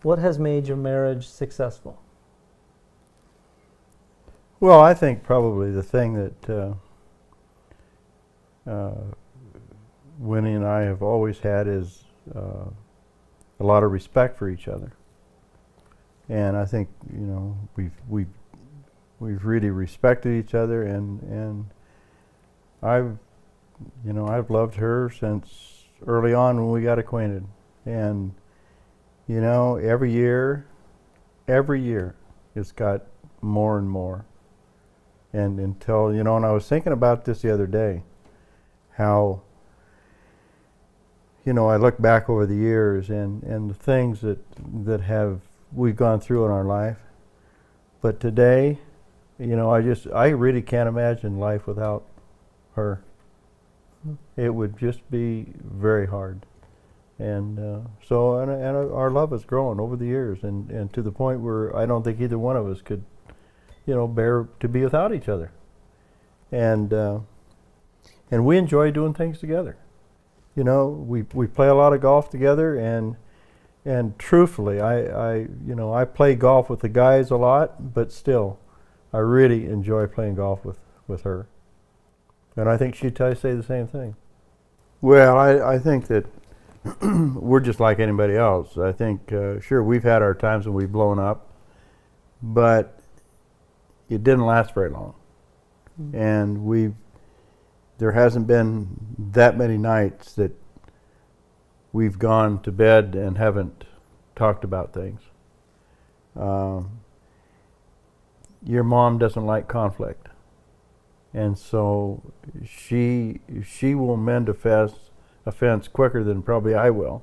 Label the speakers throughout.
Speaker 1: What has made your marriage successful?
Speaker 2: Well, I think probably the thing that uh, Winnie and I have always had is a lot of respect for each other, and I think we've really respected each other, and I've I've loved her since early on when we got acquainted, and every year it's got more and more, and until and I was thinking about this the other day, how I look back over the years and the things that have we've gone through in our life, but today, I really can't imagine life without her. It would just be very hard. And our love has grown over the years, and to the point where I don't think either one of us could, bear to be without each other. And we enjoy doing things together. We play a lot of golf together, and truthfully, I play golf with the guys a lot, but still, I really enjoy playing golf with her. And I think she'd say the same thing. Well, I think that we're just like anybody else. I think, sure, we've had our times when we've blown up, but it didn't last very long. Mm-hmm. And there hasn't been that many nights that we've gone to bed and haven't talked about things. Your mom doesn't like conflict. And so she will mend a fence quicker than probably I will.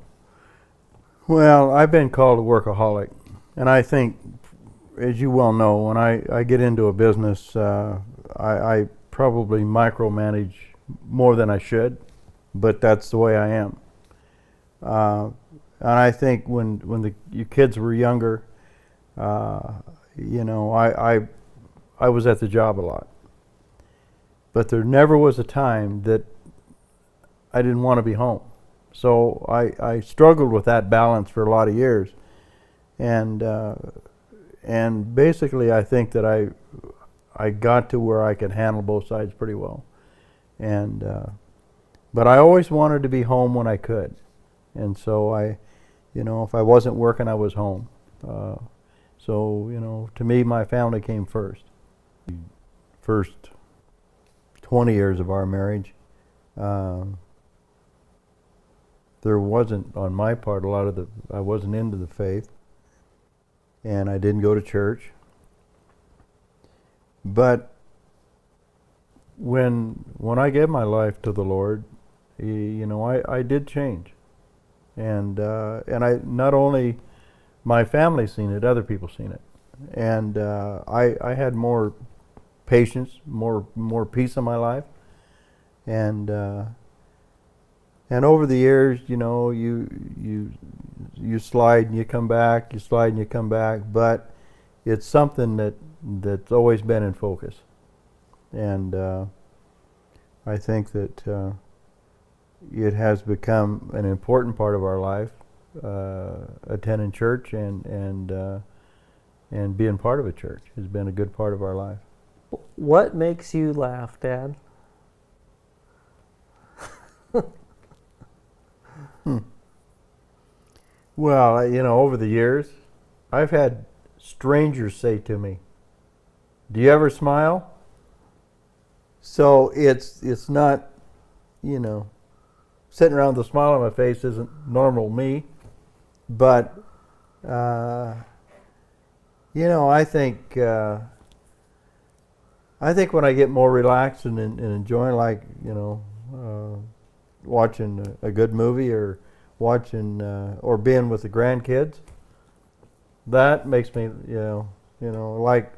Speaker 2: Well, I've been called a workaholic, and I think, as you well know, when I get into a business, I probably micromanage more than I should, but that's the way I am. And I think when your kids were younger, I was at the job a lot. But there never was a time that I didn't want to be home. So I struggled with that balance for a lot of years. And basically I think that I got to where I could handle both sides pretty well. But I always wanted to be home when I could. And so if I wasn't working, I was home. So to me, my family came first. First 20 years of our marriage, there wasn't, on my part, I wasn't into the faith, and I didn't go to church. But when I gave my life to the Lord, I did change, and I not only my family seen it, other people seen it, and I had more patience, more peace in my life, and over the years, you slide and you come back, you slide and you come back, but it's something that's always been in focus, and I think that it has become an important part of our life, attending church and being part of a church has been a good part of our life.
Speaker 1: What makes you laugh, Dad?
Speaker 2: Well, over the years, I've had strangers say to me, "Do you ever smile?" So it's not, sitting around with a smile on my face isn't normal me, but I think when I get more relaxed and enjoying, like, watching a good movie or watching or being with the grandkids, that makes me, like,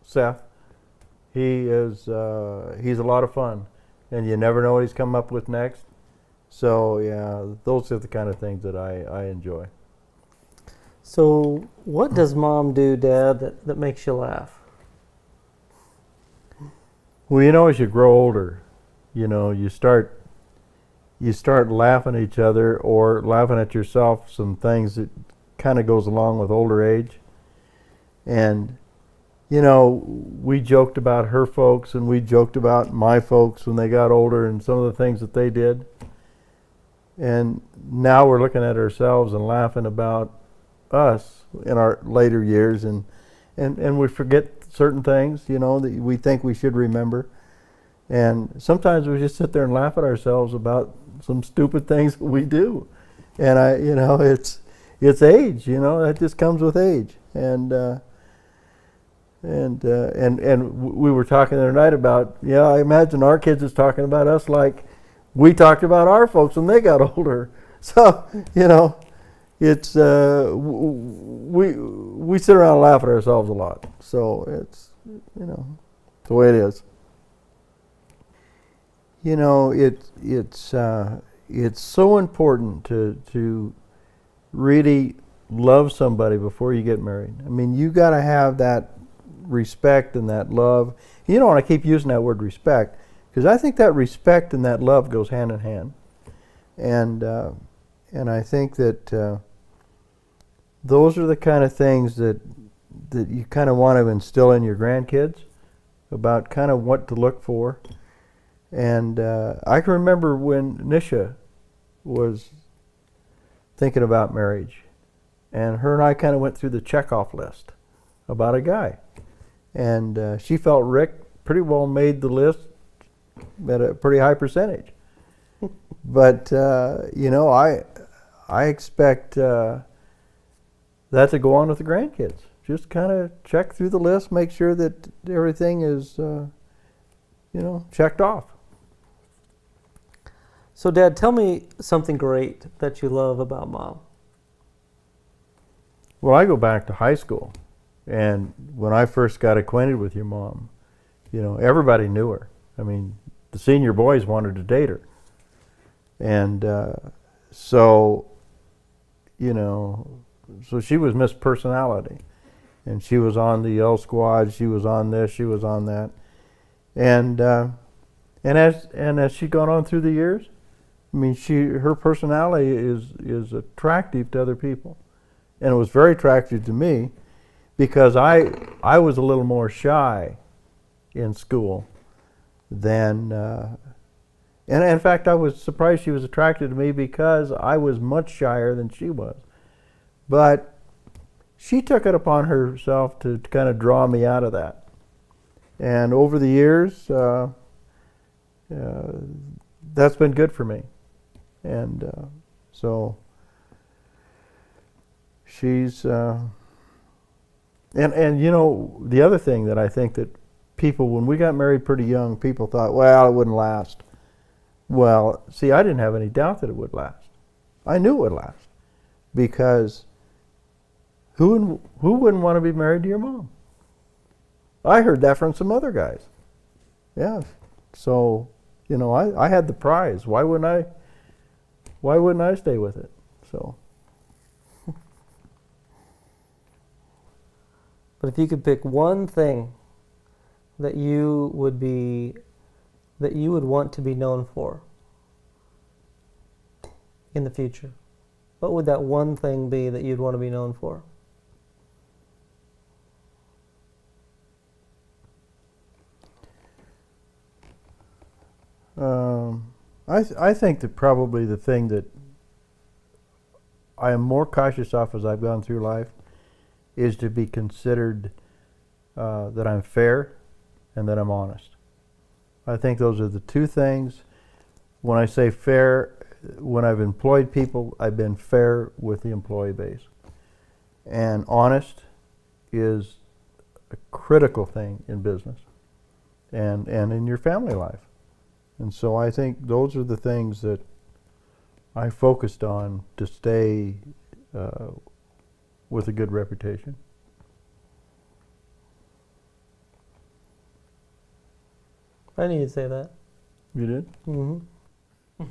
Speaker 2: Seth. He's a lot of fun, and you never know what he's coming up with next. So yeah, those are the kind of things that I enjoy.
Speaker 1: So what does Mom do, Dad, that makes you laugh?
Speaker 2: Well, as you grow older, you start laughing at each other or laughing at yourself, some things that kind of goes along with older age. And, you know, we joked about her folks and we joked about my folks when they got older and some of the things that they did. And now we're looking at ourselves and laughing about us in our later years, and we forget certain things, you know, that we think we should remember. And sometimes we just sit there and laugh at ourselves about some stupid things that we do. And you know, it's age, you know, that just comes with age. And we were talking the other night about, yeah, I imagine our kids is talking about us like we talked about our folks when they got older. So, you know, it's we sit around and laugh at ourselves a lot. So it's, you know, it's the way it is. You know, it's so important to really love somebody before you get married. I mean, you got to have that respect and that love. You know, and I keep using that word respect because I think that respect and that love goes hand in hand. And I think that those are the kind of things that you kind of want to instill in your grandkids about kind of what to look for. And I can remember when Nisha was thinking about marriage, and her and I kind of went through the checkoff list about a guy. And she felt Rick pretty well made the list at a pretty high percentage. But, you know, I expect that to go on with the grandkids. Just kind of check through the list, make sure that everything is, you know, checked off.
Speaker 1: So, Dad, tell me something great that you love about Mom.
Speaker 2: Well, I go back to high school, and when I first got acquainted with your mom, you know, everybody knew her. I mean, the senior boys wanted to date her. And so, you know, so she was Miss Personality. And she was on the L Squad, she was on this, she was on that. And as she gone on through the years, I mean, her personality is attractive to other people. And it was very attractive to me because I was a little more shy in school than, and in fact, I was surprised she was attracted to me because I was much shyer than she was. But she took it upon herself to kind of draw me out of that. And over the years, that's been good for me. And so she's, and you know, the other thing that I think that people, when we got married pretty young, people thought, well, it wouldn't last. Well, see, I didn't have any doubt that it would last. I knew it would last because who wouldn't want to be married to your mom? I heard that from some other guys. Yeah. So, you know, I had the prize. Why wouldn't I stay with it? So.
Speaker 1: But if you could pick one thing that you would want to be known for in the future, what would that one thing be that you'd want to be known for?
Speaker 2: I think that probably the thing that I am more cautious of as I've gone through life is to be considered that I'm fair and that I'm honest. I think those are the two things. When I say fair, when I've employed people, I've been fair with the employee base. And honest is a critical thing in business and in your family life. And so I think those are the things that I focused on to stay with a good reputation.
Speaker 1: I knew you'd say that.
Speaker 2: You did?
Speaker 1: Mm-hmm.